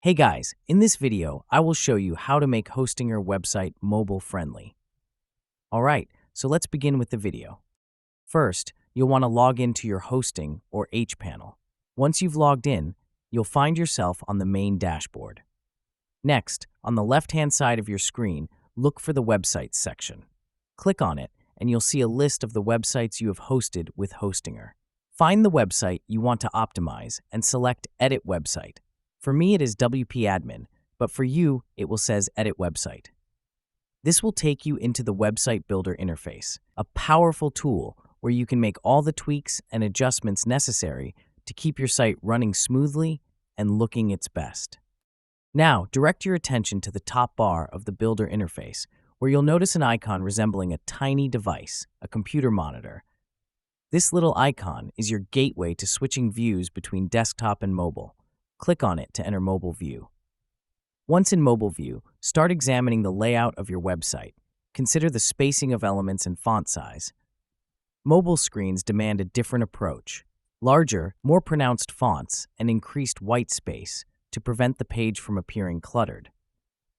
Hey guys, in this video, I will show you how to make Hostinger website mobile friendly. Alright, so let's begin with the video. First, you'll want to log into your hosting or hPanel. Once you've logged in, you'll find yourself on the main dashboard. Next, on the left-hand side of your screen, look for the Websites section. Click on it, and you'll see a list of the websites you have hosted with Hostinger. Find the website you want to optimize and select Edit Website. For me, it is WP Admin, but for you, it will say Edit Website. This will take you into the Website Builder interface, a powerful tool where you can make all the tweaks and adjustments necessary to keep your site running smoothly and looking its best. Now, direct your attention to the top bar of the Builder interface, where you'll notice an icon resembling a tiny device, a computer monitor. This little icon is your gateway to switching views between desktop and mobile. Click on it to enter Mobile View. Once in Mobile View, start examining the layout of your website. Consider the spacing of elements and font size. Mobile screens demand a different approach. Larger, more pronounced fonts and increased white space to prevent the page from appearing cluttered.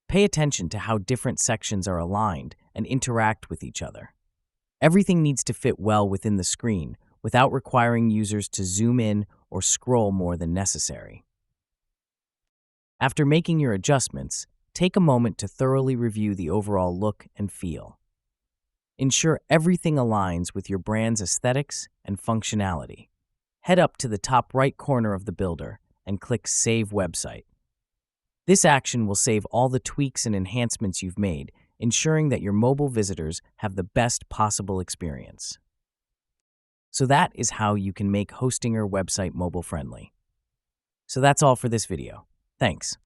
Pay attention to how different sections are aligned and interact with each other. Everything needs to fit well within the screen without requiring users to zoom in or scroll more than necessary. After making your adjustments, take a moment to thoroughly review the overall look and feel. Ensure everything aligns with your brand's aesthetics and functionality. Head up to the top right corner of the builder and click Save Website. This action will save all the tweaks and enhancements you've made, ensuring that your mobile visitors have the best possible experience. So that is how you can make Hostinger website mobile friendly. So that's all for this video. Thanks.